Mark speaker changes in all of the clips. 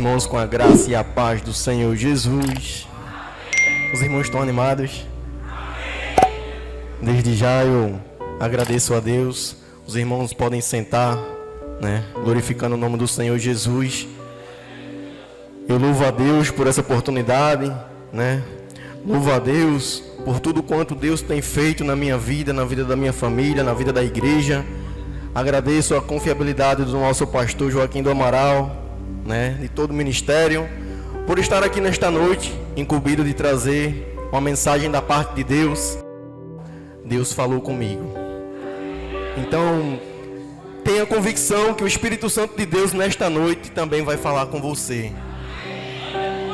Speaker 1: Irmãos, com a graça e a paz do Senhor Jesus. Os irmãos estão animados? Desde já eu agradeço a Deus. Os irmãos podem sentar, né? Glorificando o nome do Senhor Jesus. Eu louvo a Deus por essa oportunidade, né? Louvo a Deus por tudo quanto Deus tem feito na minha vida, na vida da minha família, na vida da igreja. Agradeço a confiabilidade do nosso pastor Joaquim do Amaral, né, de todo o ministério, por estar aqui nesta noite, incumbido de trazer uma mensagem da parte de Deus. Deus falou comigo. Então, tenha convicção que o Espírito Santo de Deus nesta noite também vai falar com você.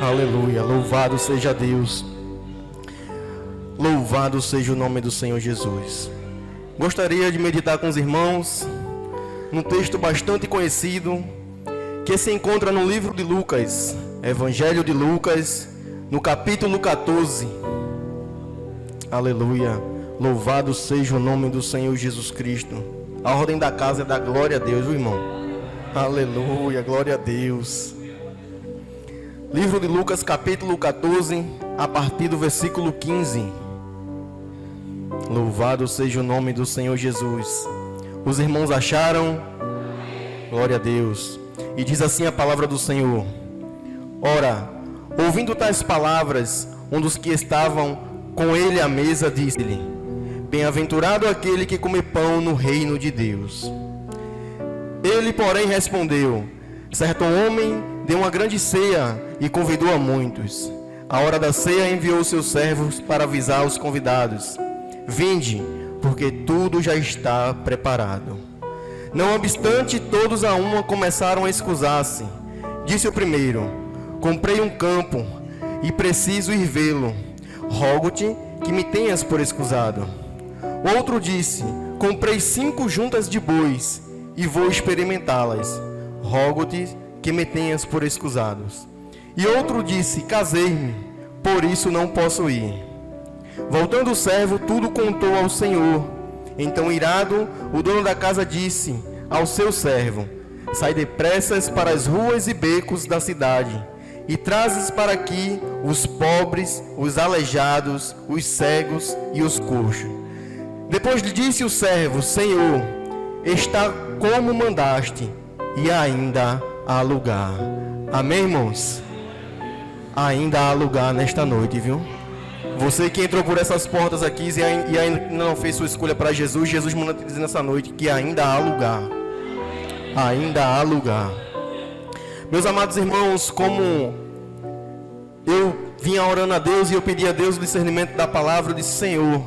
Speaker 1: Aleluia, louvado seja Deus. Louvado seja o nome do Senhor Jesus. Gostaria de meditar com os irmãos num texto bastante conhecido, que se encontra no livro de Lucas, Evangelho de Lucas, no capítulo 14. Aleluia, louvado seja o nome do Senhor Jesus Cristo. A ordem da casa é dar glória a Deus, irmão. Aleluia, glória a Deus. Livro de Lucas, capítulo 14, a partir do versículo 15. Louvado seja o nome do Senhor Jesus. Os irmãos acharam? Glória a Deus. E diz assim a palavra do Senhor: Ora, ouvindo tais palavras, um dos que estavam com ele à mesa disse-lhe: Bem-aventurado aquele que come pão no reino de Deus. Ele, porém, respondeu: Certo homem deu uma grande ceia e convidou a muitos. À hora da ceia enviou seus servos para avisar os convidados: Vinde, porque tudo já está preparado. Não obstante, todos a uma começaram a excusar-se. Disse o primeiro: Comprei um campo e preciso ir vê-lo. Rogo-te que me tenhas por excusado. O outro disse: Comprei 5 juntas de bois e vou experimentá-las. Rogo-te que me tenhas por excusados. E outro disse: Casei-me, por isso não posso ir. Voltando o servo, tudo contou ao Senhor. Então, irado, o dono da casa disse ao seu servo: Sai depressas para as ruas e becos da cidade, e trazes para aqui os pobres, os aleijados, os cegos e os coxos. Depois lhe disse o servo: Senhor, está como mandaste, e ainda há lugar. Amém, irmãos? Ainda há lugar nesta noite, viu? Você que entrou por essas portas aqui e ainda não fez sua escolha para Jesus, Jesus manda te dizer nessa noite que ainda há lugar. Ainda há lugar. Meus amados irmãos, como eu vinha orando a Deus e eu pedi a Deus o discernimento da palavra, eu disse: Senhor,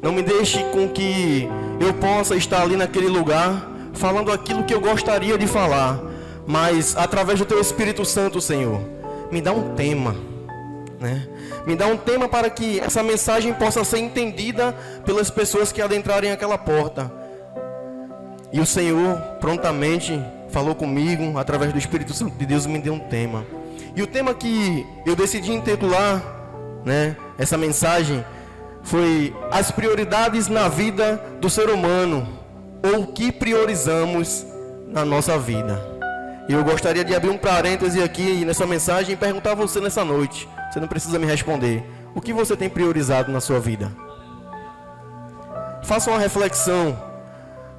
Speaker 1: não me deixe com que eu possa estar ali naquele lugar falando aquilo que eu gostaria de falar, mas através do Teu Espírito Santo, Senhor, me dá um tema, né? Me dá um tema para que essa mensagem possa ser entendida pelas pessoas que adentrarem aquela porta. E o Senhor prontamente falou comigo, através do Espírito Santo de Deus, me deu um tema. E o tema que eu decidi intitular, né, essa mensagem foi: as prioridades na vida do ser humano, ou o que priorizamos na nossa vida. E eu gostaria de abrir um parêntese aqui nessa mensagem e perguntar a você nessa noite. Você não precisa me responder: o que você tem priorizado na sua vida? Faça uma reflexão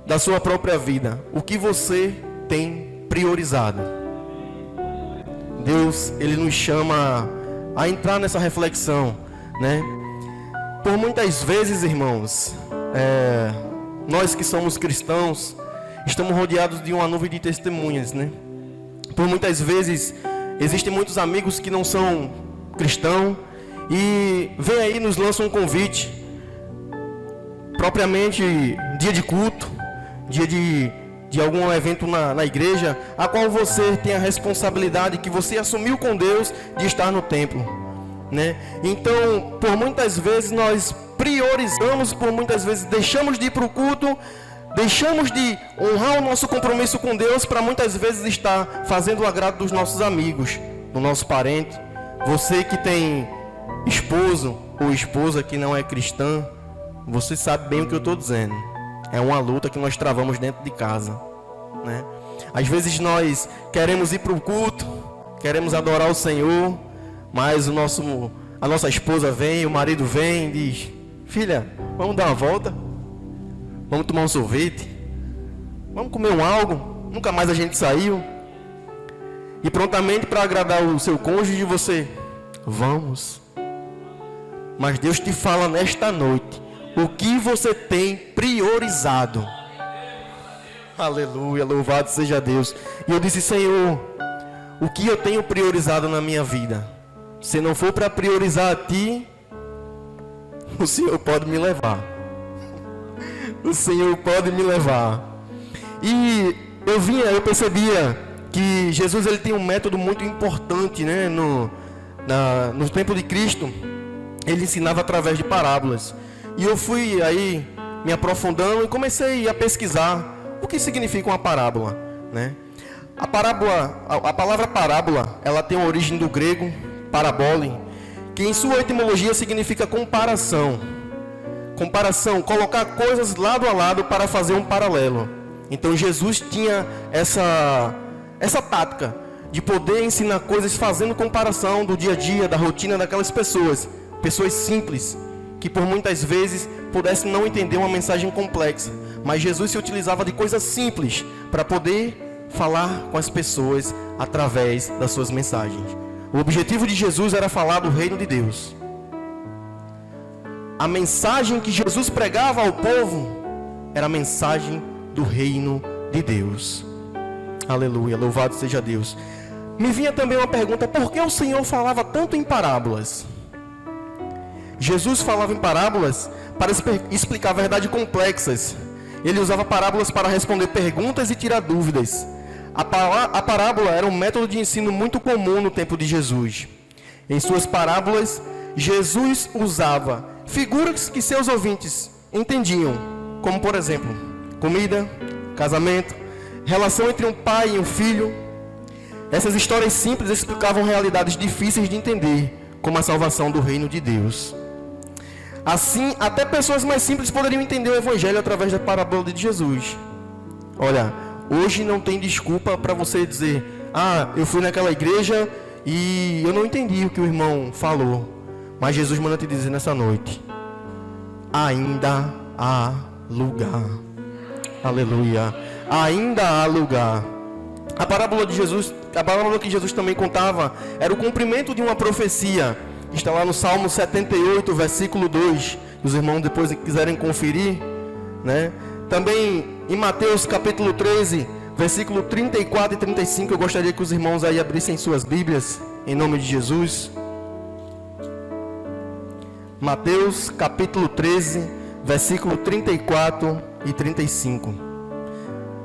Speaker 1: da sua própria vida. O que você tem priorizado? Deus, Ele nos chama a entrar nessa reflexão, né? Por muitas vezes, irmãos, nós que somos cristãos, estamos rodeados de uma nuvem de testemunhas, né? Por muitas vezes, existem muitos amigos que não são cristãos e vem aí, nos lançam um convite, propriamente dia de culto, dia de algum evento na igreja, a qual você tem a responsabilidade que você assumiu com Deus de estar no templo, né? Então, por muitas vezes nós priorizamos, por muitas vezes deixamos de ir para o culto, deixamos de honrar o nosso compromisso com Deus para muitas vezes estar fazendo o agrado dos nossos amigos, do nosso parente. Você que tem esposo ou esposa que não é cristã, você sabe bem o que eu estou dizendo. É uma luta que nós travamos dentro de casa, né? Às vezes nós queremos ir para o culto, queremos adorar o Senhor, mas a nossa esposa vem, o marido vem e diz: filha, vamos dar uma volta? Vamos tomar um sorvete? Vamos comer algo? Nunca mais a gente saiu. E prontamente, para agradar o seu cônjuge, você: vamos. Mas Deus te fala nesta noite o que você tem priorizado. Aleluia, louvado seja Deus. E eu disse: Senhor, o que eu tenho priorizado na minha vida? Se não for para priorizar a Ti, o Senhor pode me levar. O Senhor pode me levar. E eu percebia que Jesus, ele tem um método muito importante, né? No tempo de Cristo, ele ensinava através de parábolas. E eu fui aí me aprofundando e comecei a pesquisar o que significa uma parábola, né? A palavra parábola, ela tem uma origem do grego parabole, que em sua etimologia significa comparação. Comparação, colocar coisas lado a lado para fazer um paralelo. Então Jesus tinha essa tática de poder ensinar coisas fazendo comparação do dia a dia, da rotina daquelas pessoas simples, que por muitas vezes pudessem não entender uma mensagem complexa. Mas Jesus se utilizava de coisas simples para poder falar com as pessoas através das suas mensagens. O objetivo de Jesus era falar do reino de Deus. A mensagem que Jesus pregava ao povo era a mensagem do reino de Deus. Aleluia, louvado seja Deus. Me vinha também uma pergunta: por que o Senhor falava tanto em parábolas? Jesus falava em parábolas para explicar verdades complexas. Ele usava parábolas para responder perguntas e tirar dúvidas. A parábola era um método de ensino muito comum no tempo de Jesus. Em suas parábolas, Jesus usava figuras que seus ouvintes entendiam, como por exemplo, comida, casamento, relação entre um pai e um filho. Essas histórias simples explicavam realidades difíceis de entender, como a salvação do reino de Deus. Assim, até pessoas mais simples poderiam entender o Evangelho através da parábola de Jesus. Olha, hoje não tem desculpa para você dizer: eu fui naquela igreja e eu não entendi o que o irmão falou. Mas Jesus manda te dizer nessa noite: ainda há lugar. Aleluia. Ainda há lugar. A parábola que Jesus também contava era o cumprimento de uma profecia. Está lá no Salmo 78, versículo 2. Os irmãos depois quiserem conferir, né? Também em Mateus capítulo 13, versículo 34 e 35. Eu gostaria que os irmãos aí abrissem suas Bíblias, em nome de Jesus. Mateus capítulo 13, versículo 34 e 35.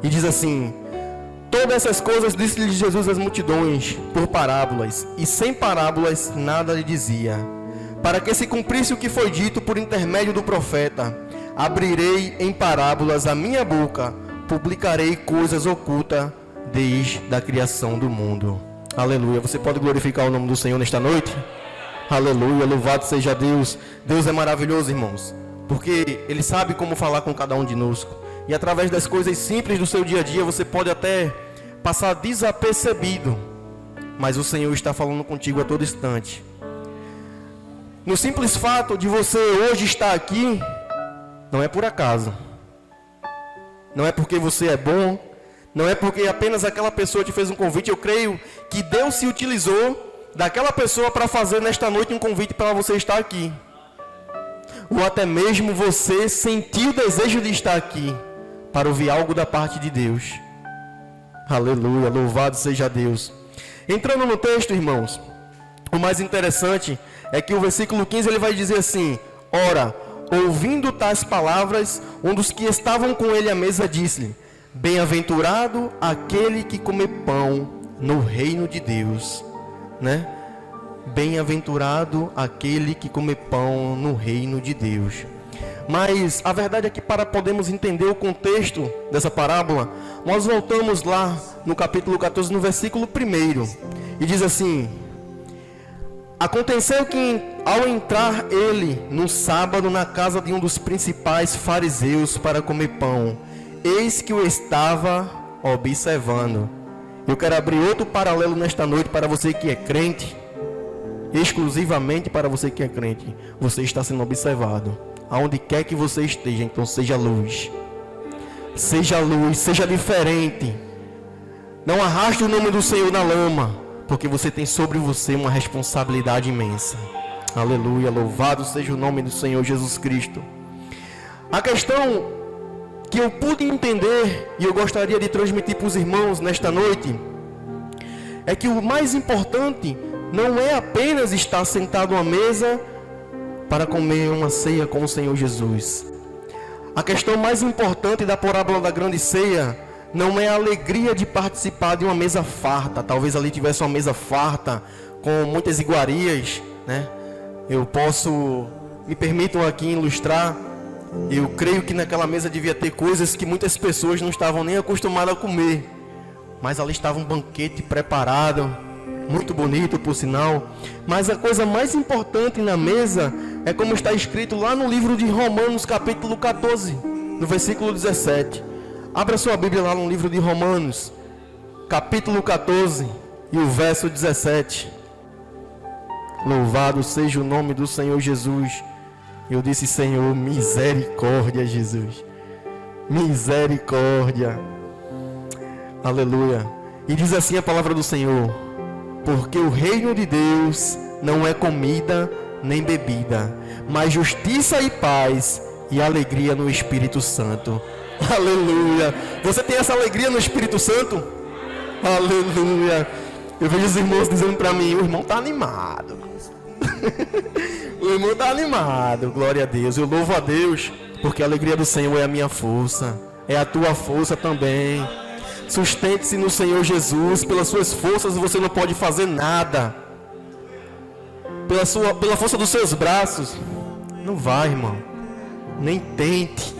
Speaker 1: E diz assim: todas essas coisas disse-lhe Jesus às multidões por parábolas, e sem parábolas nada lhe dizia, para que se cumprisse o que foi dito por intermédio do profeta: abrirei em parábolas a minha boca, publicarei coisas ocultas desde a criação do mundo. Aleluia. Você pode glorificar o nome do Senhor nesta noite? Aleluia, louvado seja Deus. Deus é maravilhoso, irmãos, porque Ele sabe como falar com cada um de nós. E através das coisas simples do seu dia a dia, você pode até passar desapercebido, mas o Senhor está falando contigo a todo instante. No simples fato de você hoje estar aqui, não é por acaso. Não é porque você é bom, não é porque apenas aquela pessoa te fez um convite. Eu creio que Deus se utilizou daquela pessoa para fazer nesta noite um convite para você estar aqui. Ou até mesmo você sentiu o desejo de estar aqui para ouvir algo da parte de Deus. Aleluia, louvado seja Deus. Entrando no texto, irmãos, o mais interessante é que o versículo 15 ele vai dizer assim: ora, ouvindo tais palavras, um dos que estavam com ele à mesa disse-lhe: bem-aventurado aquele que come pão no reino de Deus, né? Bem-aventurado aquele que come pão no reino de Deus. Mas a verdade é que, para podermos entender o contexto dessa parábola, nós voltamos lá no capítulo 14, no versículo 1, e diz assim: aconteceu que, ao entrar ele no sábado na casa de um dos principais fariseus para comer pão, eis que o estava observando. Eu quero abrir outro paralelo nesta noite para você que é crente, exclusivamente para você que é crente. Você está sendo observado, aonde quer que você esteja, então seja luz. Seja luz, seja diferente. Não arraste o nome do Senhor na lama, porque você tem sobre você uma responsabilidade imensa. Aleluia, louvado seja o nome do Senhor Jesus Cristo. A questão que eu pude entender e eu gostaria de transmitir para os irmãos nesta noite é que o mais importante não é apenas estar sentado à mesa para comer uma ceia com o Senhor Jesus. A questão mais importante da parábola da grande ceia não é a alegria de participar de uma mesa farta. Talvez ali tivesse uma mesa farta com muitas iguarias, né? Me permitam aqui ilustrar. Eu creio que naquela mesa devia ter coisas que muitas pessoas não estavam nem acostumadas a comer. Mas ali estava um banquete preparado, muito bonito por sinal. Mas a coisa mais importante na mesa é como está escrito lá no livro de Romanos, capítulo 14, no versículo 17. Abra sua Bíblia lá no livro de Romanos, capítulo 14 e o verso 17. Louvado seja o nome do Senhor Jesus. Eu disse, Senhor, misericórdia, Jesus. Misericórdia. Aleluia. E diz assim a palavra do Senhor: porque o reino de Deus não é comida nem bebida, mas justiça e paz e alegria no Espírito Santo. Aleluia. Você tem essa alegria no Espírito Santo? Aleluia. Eu vejo os irmãos dizendo para mim, o irmão está animado. O irmão está animado, glória a Deus. Eu louvo a Deus, porque a alegria do Senhor é a minha força, é a tua força também. Sustente-se no Senhor Jesus. Pelas suas forças você não pode fazer nada. Pela força dos seus braços, não vai, irmão. Nem tente.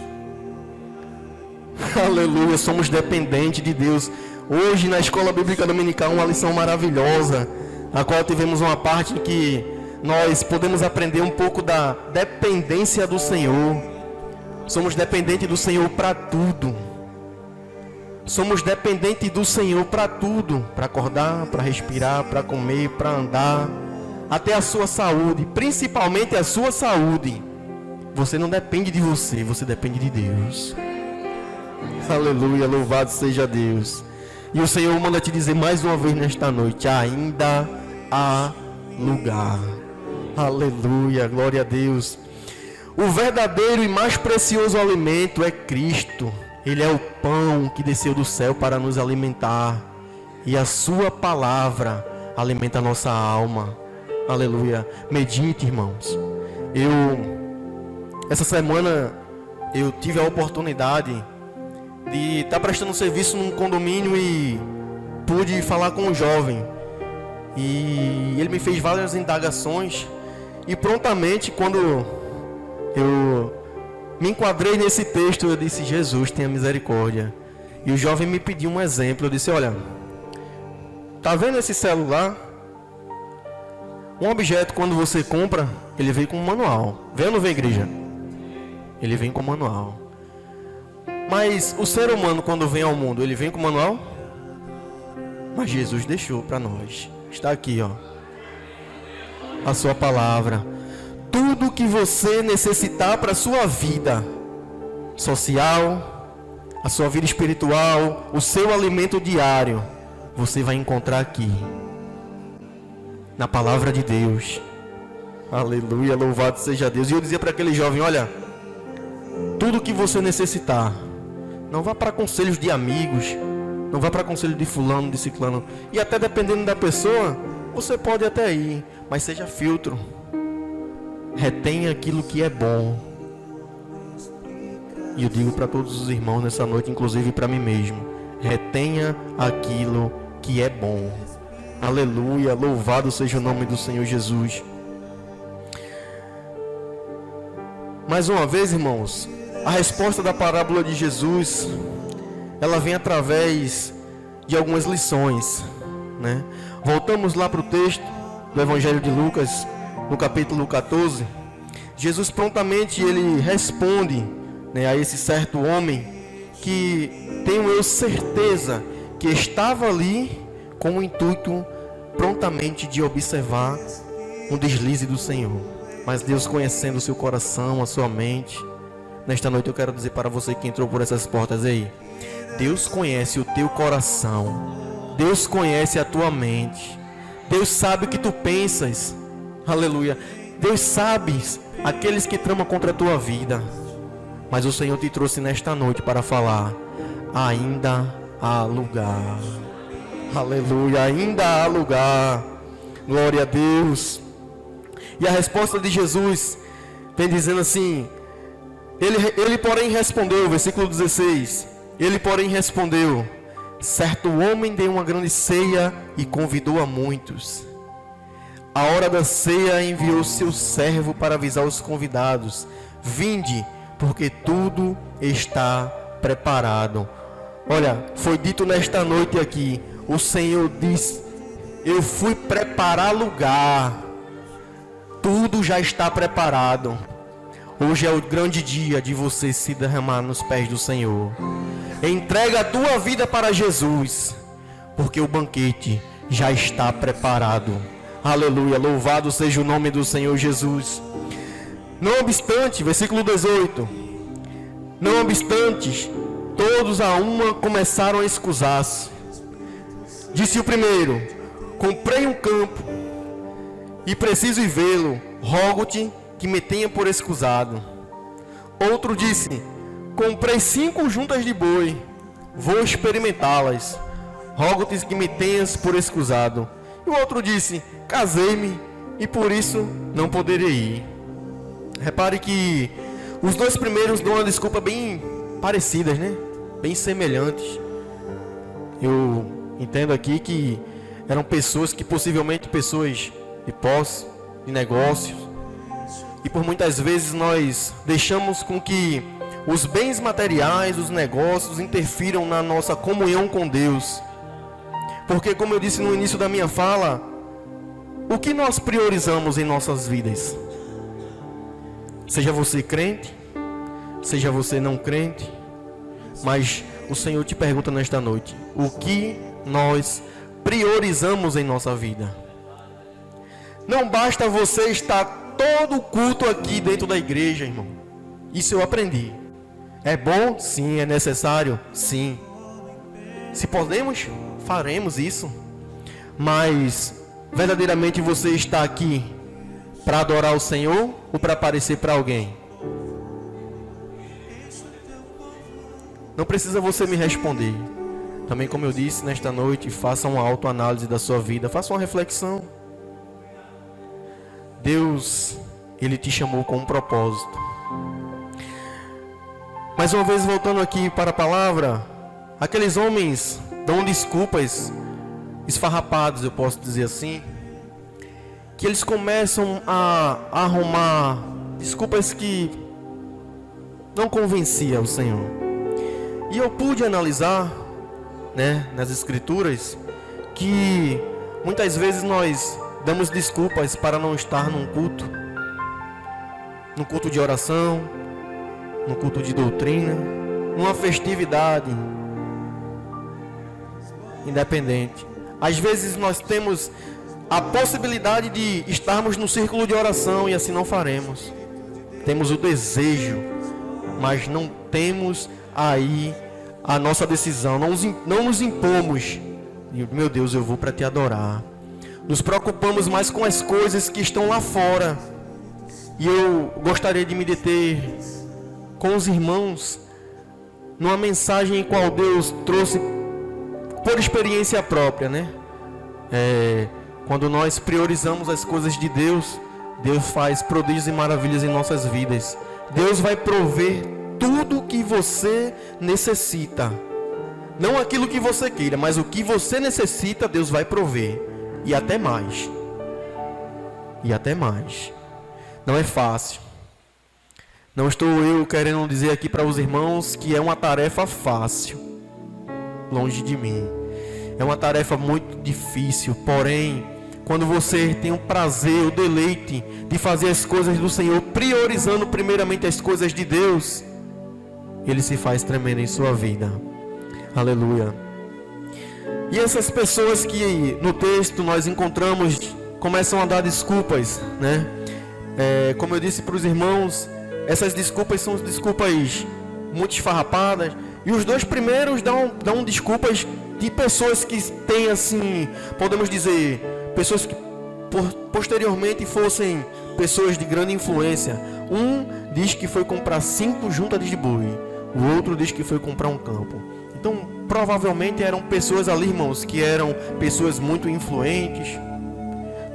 Speaker 1: Aleluia, somos dependentes de Deus. Hoje na Escola Bíblica Dominical, uma lição maravilhosa, na qual tivemos uma parte em que nós podemos aprender um pouco da dependência do Senhor. Somos dependentes do Senhor para tudo. Somos dependentes do Senhor para tudo. Para acordar, para respirar, para comer, para andar. Até a sua saúde, principalmente a sua saúde. Você não depende de você, você depende de Deus. Aleluia, louvado seja Deus. E o Senhor manda te dizer mais uma vez nesta noite: ainda há lugar. Aleluia, glória a Deus. O verdadeiro e mais precioso alimento é Cristo. Ele é o pão que desceu do céu para nos alimentar. E a sua palavra alimenta a nossa alma. Aleluia. Medite, irmãos. Essa semana eu tive a oportunidade de estar prestando serviço num condomínio e pude falar com um jovem. E ele me fez várias indagações. E prontamente, quando eu me enquadrei nesse texto, eu disse: Jesus, tenha misericórdia. E o jovem me pediu um exemplo. Eu disse: olha, tá vendo esse celular? Um objeto, quando você compra, ele vem com um manual. Vem ou não vem, igreja? Ele vem com manual. Mas o ser humano, quando vem ao mundo, ele vem com manual? Mas Jesus deixou para nós. Está aqui, ó, a sua palavra. Tudo que você necessitar para a sua vida social, a sua vida espiritual, o seu alimento diário, você vai encontrar aqui, na palavra de Deus. Aleluia, louvado seja Deus. E eu dizia para aquele jovem: olha, tudo que você necessitar, não vá para conselhos de amigos, não vá para conselho de fulano, de ciclano. E até dependendo da pessoa, você pode até ir, mas seja filtro. Retenha aquilo que é bom. E eu digo para todos os irmãos nessa noite, inclusive para mim mesmo: retenha aquilo que é bom. Aleluia, louvado seja o nome do Senhor Jesus. Mais uma vez, irmãos, a resposta da parábola de Jesus, ela vem através de algumas lições, né? Voltamos lá para o texto do Evangelho de Lucas, no capítulo 14. Jesus prontamente ele responde, né, a esse certo homem que tenho eu certeza que estava ali com o intuito prontamente de observar um deslize do Senhor. Mas Deus, conhecendo o seu coração, a sua mente, nesta noite eu quero dizer para você que entrou por essas portas aí, Deus conhece o teu coração, Deus conhece a tua mente, Deus sabe o que tu pensas, aleluia, Deus sabe aqueles que tramam contra a tua vida, mas o Senhor te trouxe nesta noite para falar, ainda há lugar, aleluia, ainda há lugar, glória a Deus. E a resposta de Jesus vem dizendo assim, ele porém respondeu, versículo 16, ele porém respondeu, certo homem deu uma grande ceia e convidou a muitos. A hora da ceia enviou seu servo para avisar os convidados, vinde, porque tudo está preparado. Olha, foi dito nesta noite aqui, o Senhor diz, eu fui preparar lugar, tudo já está preparado. Hoje é o grande dia de você se derramar nos pés do Senhor. Entrega a tua vida para Jesus, porque o banquete já está preparado. Aleluia, louvado seja o nome do Senhor Jesus. Não obstante, versículo 18, não obstante, todos a uma começaram a escusar-se. Disse o primeiro, comprei um campo e preciso ir vê-lo, rogo-te que me tenha por escusado. Outro disse, comprei 5 juntas de boi, vou experimentá-las, rogo-te que me tenhas por escusado. E o outro disse, casei-me e por isso não poderei ir. Repare que os dois primeiros dão uma desculpa bem parecidas, né? Bem semelhantes. Eu entendo aqui que eram pessoas que possivelmente pessoas de posse, de negócios. E por muitas vezes nós deixamos com que os bens materiais, os negócios interfiram na nossa comunhão com Deus. Porque, como eu disse no início da minha fala, o que nós priorizamos em nossas vidas? Seja você crente, seja você não crente, mas o Senhor te pergunta nesta noite, o que nós priorizamos em nossa vida? Não basta você estar todo o culto aqui dentro da igreja, irmão. Isso eu aprendi. É bom? Sim. É necessário? Sim. Se podemos, faremos isso. Mas verdadeiramente você está aqui para adorar o Senhor ou para aparecer para alguém? Não precisa você me responder. Também, como eu disse nesta noite, faça uma autoanálise da sua vida, faça uma reflexão. Deus, Ele te chamou com um propósito. Mais uma vez, voltando aqui para a palavra, aqueles homens dão desculpas esfarrapados, eu posso dizer assim, que eles começam a arrumar desculpas que não convenciam o Senhor. E eu pude analisar, né, nas escrituras, que muitas vezes nós damos desculpas para não estar num culto de oração, num culto de doutrina, numa festividade independente. Às vezes nós temos a possibilidade de estarmos no círculo de oração e assim não faremos. Temos o desejo, mas não temos aí a nossa decisão, não nos impomos. Meu Deus, eu vou para te adorar. Nos preocupamos mais com as coisas que estão lá fora. E eu gostaria de me deter com os irmãos numa mensagem em qual Deus trouxe por experiência própria, né? Quando nós priorizamos as coisas de Deus, Deus faz prodígios e maravilhas em nossas vidas. Deus vai prover tudo o que você necessita. Não aquilo que você queira, mas o que você necessita, Deus vai prover. E até mais. E até mais. Não é fácil. Não estou eu querendo dizer aqui para os irmãos que é uma tarefa fácil. Longe de mim. É uma tarefa muito difícil. Porém, quando você tem o prazer, o deleite de fazer as coisas do Senhor, priorizando primeiramente as coisas de Deus, Ele se faz tremendo em sua vida. Aleluia. E essas pessoas que no texto nós encontramos começam a dar desculpas, né? Como eu disse para os irmãos, essas desculpas são desculpas muito esfarrapadas. E os dois primeiros dão desculpas de pessoas que têm, assim, podemos dizer, pessoas que posteriormente fossem pessoas de grande influência. Um diz que foi comprar 5 juntas de boi, o outro diz que foi comprar um campo. Então, provavelmente eram pessoas ali, irmãos, que eram pessoas muito influentes,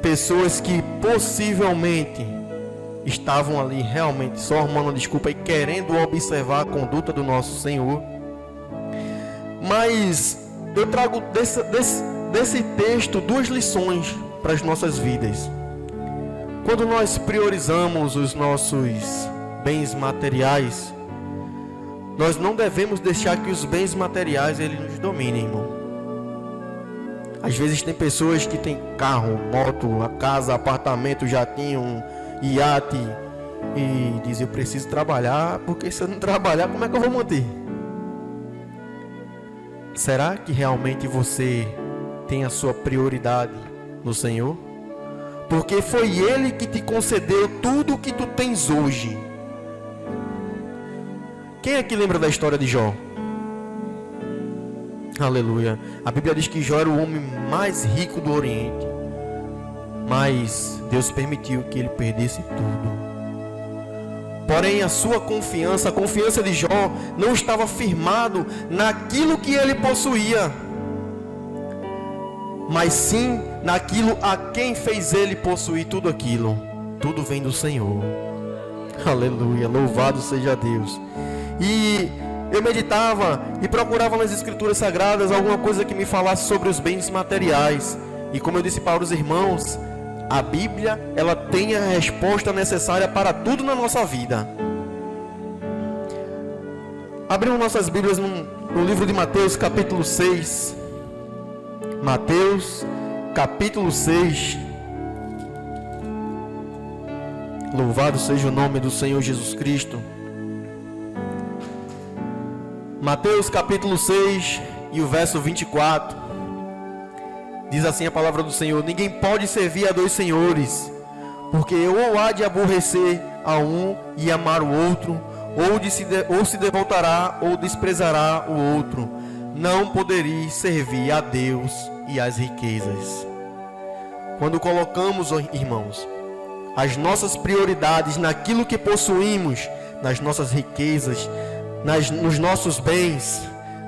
Speaker 1: pessoas que possivelmente estavam ali realmente só arrumando desculpa e querendo observar a conduta do nosso Senhor. Mas eu trago desse texto 2 lições para as nossas vidas. Quando nós priorizamos os nossos bens materiais, nós não devemos deixar que os bens materiais eles nos dominem, irmão. Às vezes tem pessoas que têm carro, moto, a casa, apartamento, jatinho, iate, e dizem: eu preciso trabalhar, porque se eu não trabalhar, como é que eu vou manter? Será que realmente você tem a sua prioridade no Senhor? Porque foi Ele que te concedeu tudo o que tu tens hoje. Quem é que lembra da história de Jó? Aleluia. A Bíblia diz que Jó era o homem mais rico do Oriente, mas Deus permitiu que ele perdesse tudo. Porém, a sua confiança, a confiança de Jó, não estava firmado naquilo que ele possuía, mas sim naquilo a quem fez ele possuir tudo aquilo. Tudo vem do Senhor. Aleluia, louvado seja Deus. E eu meditava e procurava nas Escrituras Sagradas alguma coisa que me falasse sobre os bens materiais. E como eu disse para os irmãos, a Bíblia, ela tem a resposta necessária para tudo na nossa vida. Abrimos nossas Bíblias no livro de Mateus, capítulo 6. Mateus, capítulo 6. Louvado seja o nome do Senhor Jesus Cristo. Mateus, capítulo 6 e o verso 24. Diz assim a palavra do Senhor: ninguém pode servir a 2 senhores, porque ou há de aborrecer a um e amar o outro, ou se devotará ou desprezará o outro. Não podereis servir a Deus e às riquezas. Quando colocamos, irmãos, as nossas prioridades naquilo que possuímos, nas nossas riquezas, nos nossos bens,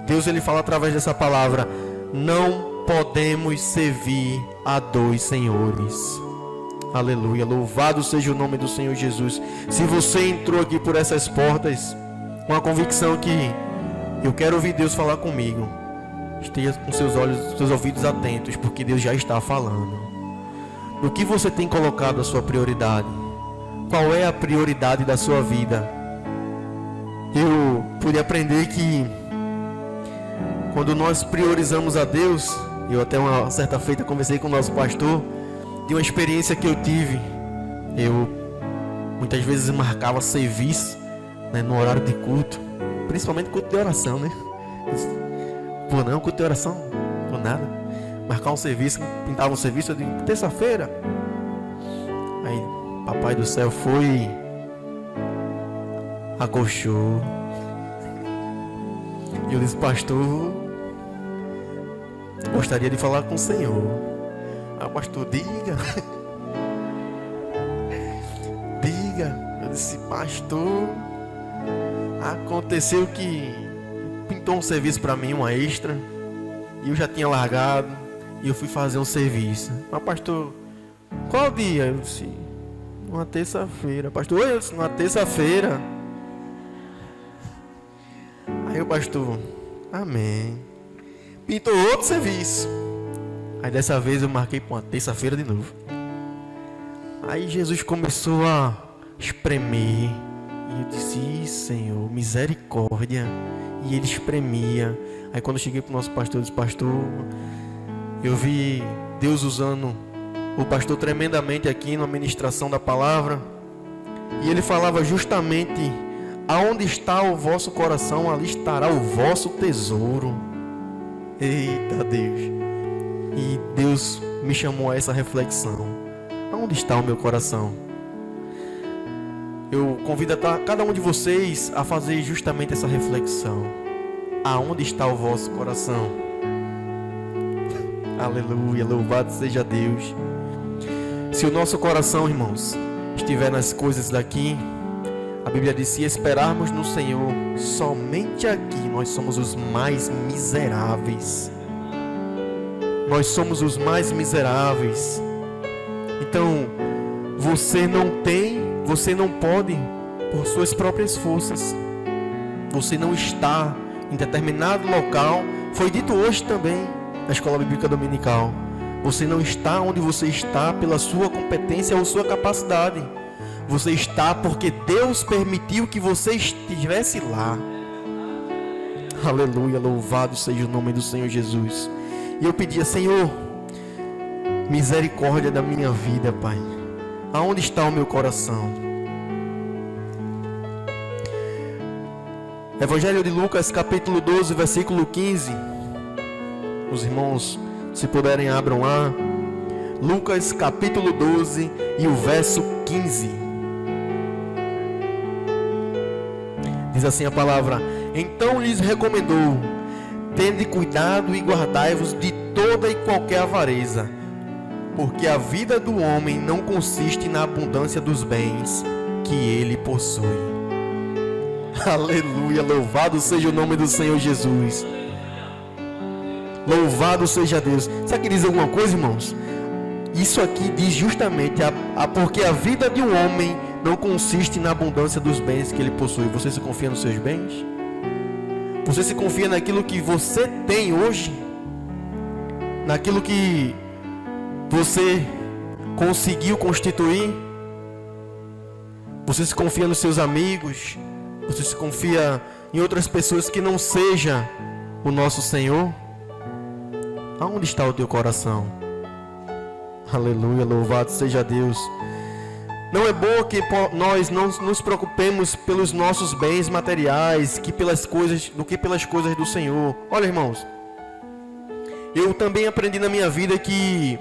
Speaker 1: Deus ele fala através dessa palavra: não podemos servir a 2 senhores. Aleluia, louvado seja o nome do Senhor Jesus. Se você entrou aqui por essas portas com a convicção que eu quero ouvir Deus falar comigo, esteja com seus olhos, seus ouvidos atentos, porque Deus já está falando. No que você tem colocado a sua prioridade? Qual é a prioridade da sua vida? Eu pude aprender que quando nós priorizamos a Deus, eu até uma certa feita conversei com o nosso pastor de uma experiência que eu tive. Eu muitas vezes marcava serviço, né, no horário de culto, principalmente culto de oração, né? Pô, não, culto de oração, por nada. Marcar um serviço, pintava um serviço de terça-feira. Aí, papai do céu foi, acolchou. E eu disse: pastor, gostaria de falar com o Senhor. Ah, pastor, diga. Diga. Eu disse: pastor, aconteceu que pintou um serviço para mim, uma extra, e eu já tinha largado, e eu fui fazer um serviço. Mas pastor, qual dia? Eu disse: uma terça-feira. Pastor, eu disse: uma terça-feira. Aí o pastor: amém. Pintou outro serviço. Aí dessa vez eu marquei para uma terça-feira de novo. Aí Jesus começou a espremer. E eu disse: Senhor, misericórdia. E ele espremia. Aí quando eu cheguei para o nosso pastor, eu disse: pastor, eu vi Deus usando o pastor tremendamente aqui na ministração da palavra. E ele falava justamente: aonde está o vosso coração, ali estará o vosso tesouro. Eita Deus. E Deus me chamou a essa reflexão. Aonde está o meu coração? Eu convido cada um de vocês a fazer justamente essa reflexão. Aonde está o vosso coração? Aleluia, louvado seja Deus. Se o nosso coração, irmãos, estiver nas coisas daqui, a Bíblia diz: se esperarmos no Senhor, somente aqui nós somos os mais miseráveis. Nós somos os mais miseráveis. Então, você não pode, por suas próprias forças. Você não está em determinado local. Foi dito hoje também na Escola Bíblica Dominical. Você não está onde você está pela sua competência ou sua capacidade. Você está porque Deus permitiu que você estivesse lá. Aleluia, louvado seja o nome do Senhor Jesus. E eu pedia: Senhor, misericórdia da minha vida, Pai. Aonde está o meu coração? Evangelho de Lucas, capítulo 12, versículo 15. Os irmãos, se puderem, abram lá. Lucas, capítulo 12 e o verso 15. Diz assim a palavra: então lhes recomendou: tende cuidado e guardai-vos de toda e qualquer avareza, porque a vida do homem não consiste na abundância dos bens que ele possui. Aleluia, louvado seja o nome do Senhor Jesus. Louvado seja Deus. Sabe que diz alguma coisa, irmãos? Isso aqui diz justamente porque a vida de um homem não consiste na abundância dos bens que ele possui. Você se confia nos seus bens? Você se confia naquilo que você tem hoje? Naquilo que você conseguiu constituir? Você se confia nos seus amigos? Você se confia em outras pessoas que não seja o nosso Senhor? Aonde está o teu coração? Aleluia, louvado seja Deus. Não é bom que nós não nos preocupemos pelos nossos bens materiais do que pelas coisas do Senhor. Olha, irmãos, eu também aprendi na minha vida que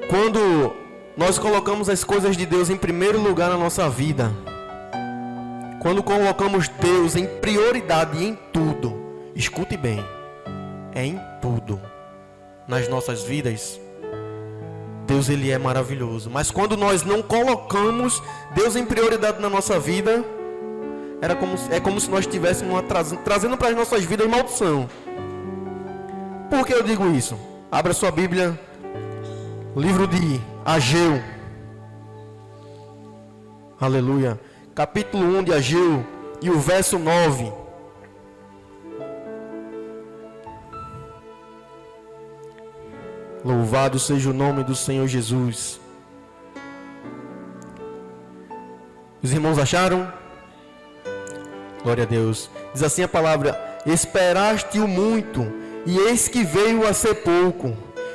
Speaker 1: quando nós colocamos as coisas de Deus em primeiro lugar na nossa vida, quando colocamos Deus em prioridade em tudo, escute bem, é em tudo nas nossas vidas, Deus, ele é maravilhoso. Mas quando nós não colocamos Deus em prioridade na nossa vida, é como se nós estivéssemos trazendo para as nossas vidas maldição. Por que eu digo isso? Abra sua Bíblia, livro de Ageu. Aleluia. Capítulo 1 de Ageu e o verso 9. Louvado seja o nome do Senhor Jesus. Os irmãos acharam? Glória a Deus. Diz assim a palavra: esperaste-o muito, e eis que veio a ser pouco.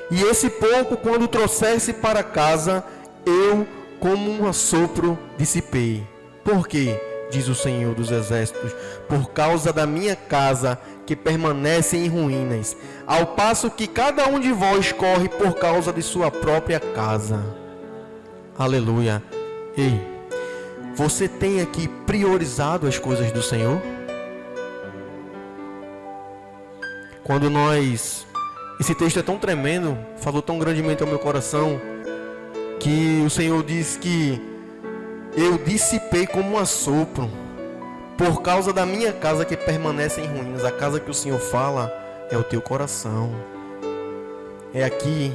Speaker 1: E esse pouco, quando trouxesse para casa, eu, como um assopro, dissipei. Por quê? Diz o Senhor dos Exércitos: por causa da minha casa, que permanece em ruínas, ao passo que cada um de vós corre por causa de sua própria casa. Aleluia. Ei, você tem aqui priorizado as coisas do Senhor? Quando esse texto é tão tremendo, falou tão grandemente ao meu coração, que o Senhor diz que eu dissipei como um assopro, por causa da minha casa que permanece em ruínas. A casa que o Senhor fala é o teu coração. É aqui.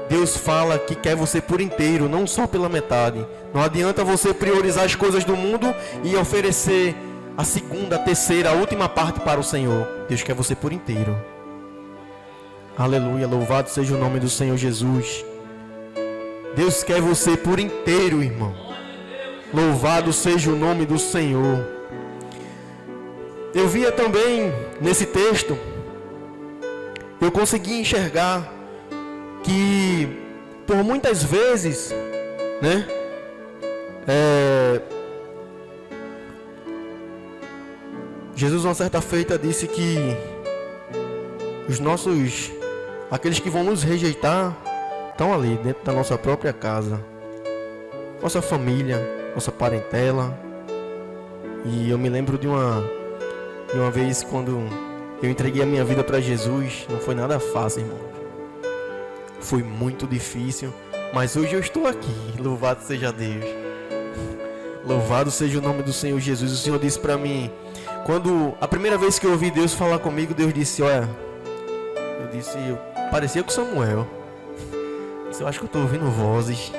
Speaker 1: Deus fala que quer você por inteiro, não só pela metade. Não adianta você priorizar as coisas do mundo e oferecer a segunda, a terceira, a última parte para o Senhor. Deus quer você por inteiro. Aleluia, louvado seja o nome do Senhor Jesus. Deus quer você por inteiro, irmão. Louvado seja o nome do Senhor. Eu via também nesse texto, eu consegui enxergar que por muitas vezes, né, Jesus uma certa feita disse que aqueles que vão nos rejeitar, estão ali dentro da nossa própria casa, nossa família, nossa parentela. E eu me lembro de uma vez quando eu entreguei a minha vida para Jesus. Não foi nada fácil, irmão. Foi muito difícil, mas hoje eu estou aqui. Louvado seja Deus. Louvado seja o nome do Senhor Jesus. O Senhor disse para mim, quando a primeira vez que eu ouvi Deus falar comigo, Deus disse, olha, parecia com Samuel. Eu acho que eu estou ouvindo vozes.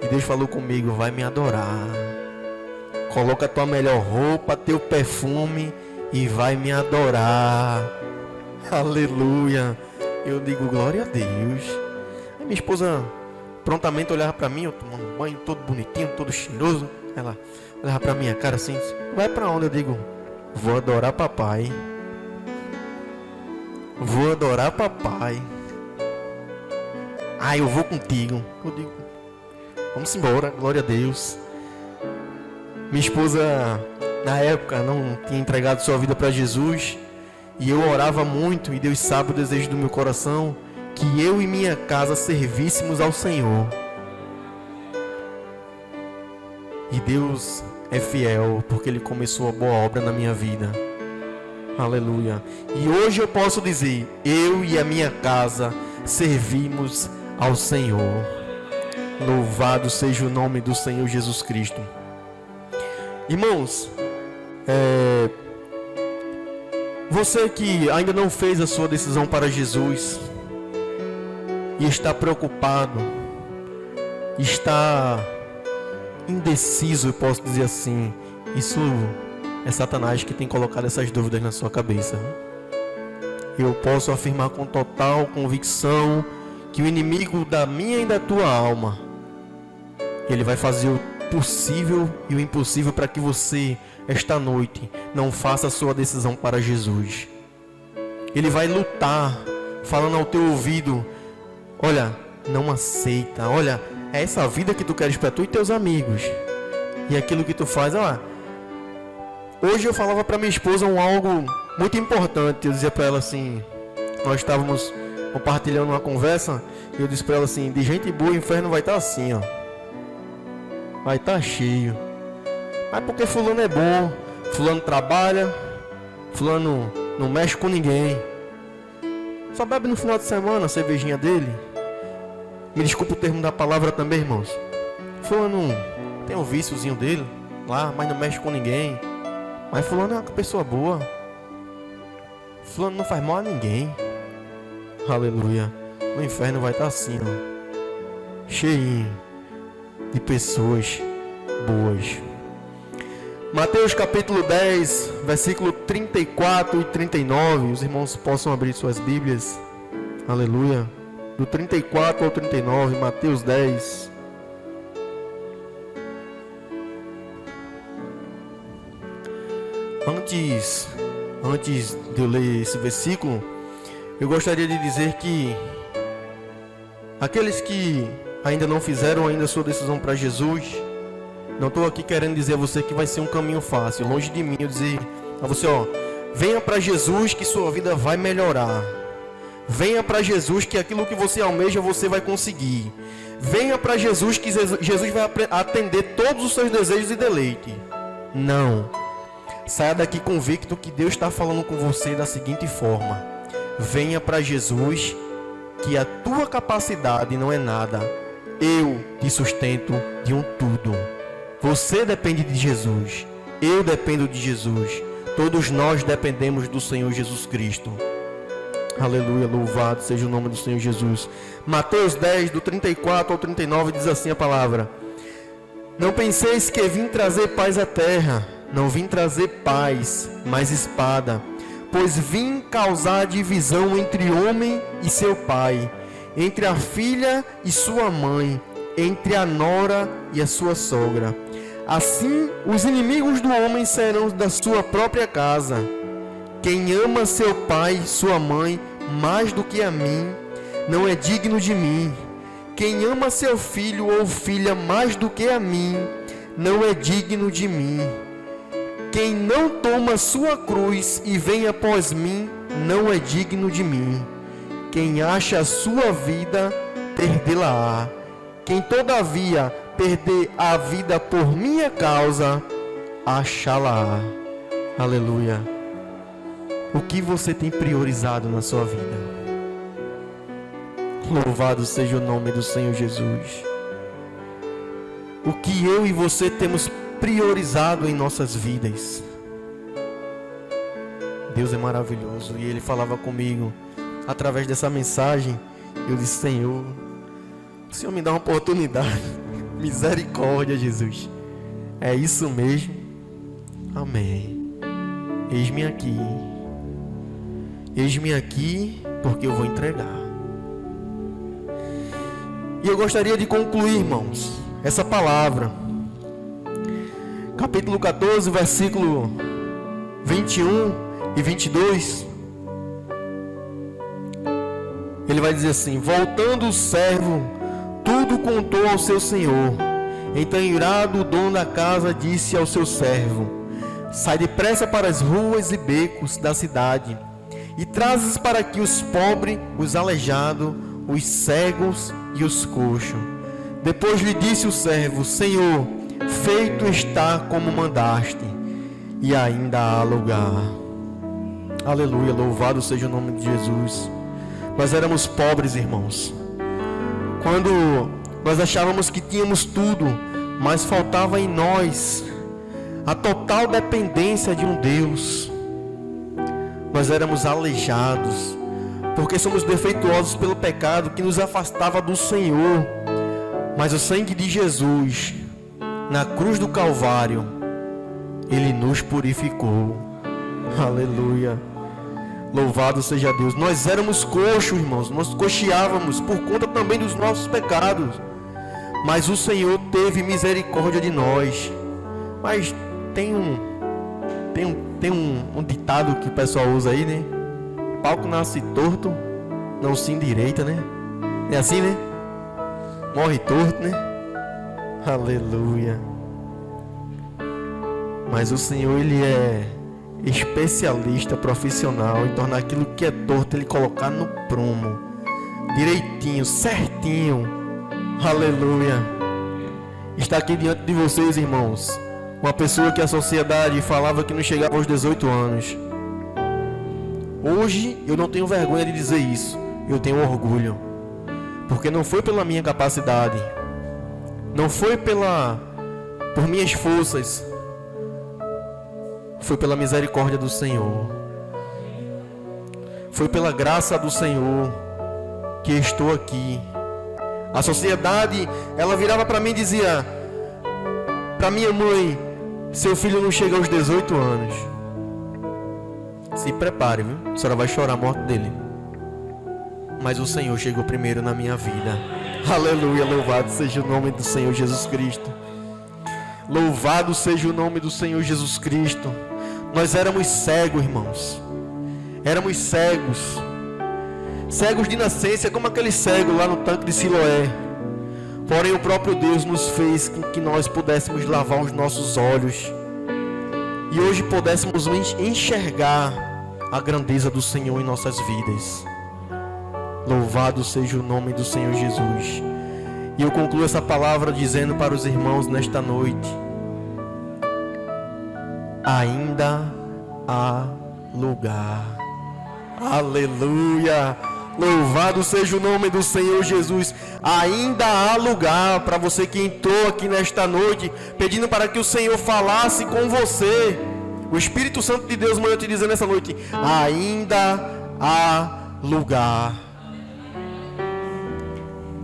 Speaker 1: E Deus falou comigo, vai me adorar. Coloca a tua melhor roupa, teu perfume e vai me adorar. Aleluia. Eu digo, glória a Deus. Aí minha esposa prontamente olhava para mim, eu tomando banho, todo bonitinho, todo cheiroso. Ela olhava para minha cara assim, vai para onde? Eu digo, vou adorar papai. Vou adorar papai. Ah, eu vou contigo. Eu digo, vamos embora, glória a Deus. Minha esposa, na época, não tinha entregado sua vida para Jesus. E eu orava muito, e Deus sabe o desejo do meu coração, que eu e minha casa servíssemos ao Senhor. E Deus é fiel, porque Ele começou a boa obra na minha vida. Aleluia. E hoje eu posso dizer, eu e a minha casa servimos ao Senhor. Louvado seja o nome do Senhor Jesus Cristo. Irmãos, você que ainda não fez a sua decisão para Jesus e está preocupado, está indeciso, eu posso dizer assim, isso é Satanás que tem colocado essas dúvidas na sua cabeça. Eu posso afirmar com total convicção que o inimigo da minha e da tua alma, ele vai fazer o possível e o impossível para que você, esta noite, não faça a sua decisão para Jesus. Ele vai lutar, falando ao teu ouvido, olha, não aceita, olha, é essa vida que tu queres para tu e teus amigos. E aquilo que tu faz, hoje eu falava para minha esposa algo muito importante. Eu dizia para ela assim, nós estávamos compartilhando uma conversa, e eu disse para ela assim, de gente boa o inferno vai estar assim, vai estar cheio. Mas porque fulano é bom, fulano trabalha, fulano não mexe com ninguém, só bebe no final de semana a cervejinha dele. Me desculpa o termo da palavra também, irmãos. Fulano tem um víciozinho dele lá, mas não mexe com ninguém. Mas fulano é uma pessoa boa. Fulano não faz mal a ninguém. Aleluia. No inferno vai estar assim, cheinho de pessoas boas. Mateus capítulo 10, versículo 34 e 39. Os irmãos possam abrir suas Bíblias. Aleluia. Do 34 ao 39, Mateus 10. Antes de eu ler esse versículo, eu gostaria de dizer que aqueles que ainda não fizeram ainda a sua decisão para Jesus, não estou aqui querendo dizer a você que vai ser um caminho fácil, longe de mim eu dizer a você, venha para Jesus que sua vida vai melhorar. Venha para Jesus que aquilo que você almeja você vai conseguir. Venha para Jesus que Jesus vai atender todos os seus desejos e deleite. Não. Saia daqui convicto que Deus está falando com você da seguinte forma: venha para Jesus que a tua capacidade não é nada. Eu te sustento de um tudo. Você depende de Jesus. Eu dependo de Jesus. Todos nós dependemos do Senhor Jesus Cristo. Aleluia, louvado seja o nome do Senhor Jesus. Mateus 10, do 34 ao 39, diz assim a palavra: não penseis que vim trazer paz à terra. Não vim trazer paz, mas espada. Pois vim causar divisão entre homem e seu pai, entre a filha e sua mãe, entre a nora e a sua sogra. Assim, os inimigos do homem serão da sua própria casa. Quem ama seu pai e sua mãe mais do que a mim, não é digno de mim. Quem ama seu filho ou filha mais do que a mim, não é digno de mim. Quem não toma sua cruz e vem após mim, não é digno de mim. Quem acha a sua vida, perdê-la-á. Quem todavia perder a vida por minha causa, achá-la-á. Aleluia. O que você tem priorizado na sua vida? Louvado seja o nome do Senhor Jesus. O que eu e você temos priorizado em nossas vidas? Deus é maravilhoso. E Ele falava comigo através dessa mensagem. Eu disse: Senhor, o Senhor me dá uma oportunidade. Misericórdia, Jesus. É isso mesmo? Amém. Eis-me aqui. Eis-me aqui, porque eu vou entregar. E eu gostaria de concluir, irmãos, essa palavra. Capítulo 14, versículo 21 e 22. Ele vai dizer assim: voltando o servo, tudo contou ao seu senhor. Então, irado, o dono da casa disse ao seu servo: sai depressa para as ruas e becos da cidade, e trazes para aqui os pobres, os aleijados, os cegos e os coxos. Depois lhe disse o servo: Senhor, feito está como mandaste, e ainda há lugar. Aleluia, louvado seja o nome de Jesus. Nós éramos pobres, irmãos. Quando nós achávamos que tínhamos tudo, mas faltava em nós a total dependência de um Deus. Nós éramos aleijados, porque somos defeituosos pelo pecado que nos afastava do Senhor. Mas o sangue de Jesus, na cruz do Calvário, Ele nos purificou. Aleluia. Louvado seja Deus. Nós éramos coxos, irmãos. Nós coxeávamos por conta também dos nossos pecados. Mas o Senhor teve misericórdia de nós. Mas tem um ditado que o pessoal usa aí, né? Pau que nasce torto, não se endireita, né? É assim, né? Morre torto, né? Aleluia. Mas o Senhor, Ele é especialista, profissional em tornar aquilo que é torto, Ele colocar no prumo, direitinho, certinho. Aleluia. Está aqui diante de vocês, irmãos, uma pessoa que a sociedade falava que não chegava aos 18 anos. Hoje eu não tenho vergonha de dizer isso. Eu tenho orgulho, porque não foi pela minha capacidade, não foi por minhas forças, foi pela misericórdia do Senhor, foi pela graça do Senhor que estou aqui. A sociedade, ela virava para mim e dizia, para minha mãe: seu filho não chega aos 18 anos. Se prepare, viu? A senhora vai chorar a morte dele. Mas o Senhor chegou primeiro na minha vida. Aleluia, louvado seja o nome do Senhor Jesus Cristo. Louvado seja o nome do Senhor Jesus Cristo. Nós éramos cegos, irmãos. Éramos cegos. Cegos de nascença, como aquele cego lá no tanque de Siloé. Porém o próprio Deus nos fez com que nós pudéssemos lavar os nossos olhos. E hoje pudéssemos enxergar a grandeza do Senhor em nossas vidas. Louvado seja o nome do Senhor Jesus. E eu concluo essa palavra dizendo para os irmãos nesta noite: ainda há lugar. Aleluia. Louvado seja o nome do Senhor Jesus. Ainda há lugar para você que entrou aqui nesta noite, pedindo para que o Senhor falasse com você. O Espírito Santo de Deus manda te dizer nessa noite: ainda há lugar.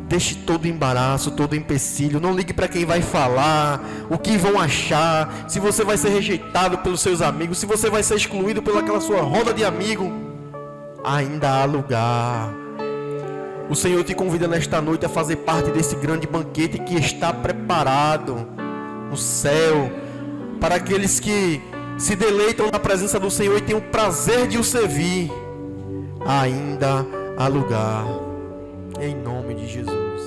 Speaker 1: Deixe todo embaraço, todo empecilho. Não ligue para quem vai falar, o que vão achar, se você vai ser rejeitado pelos seus amigos, se você vai ser excluído pelaquela sua roda de amigo. Ainda há lugar. O Senhor te convida nesta noite a fazer parte desse grande banquete que está preparado no céu para aqueles que se deleitam na presença do Senhor e têm o prazer de o servir. Ainda há lugar. Em nome de Jesus.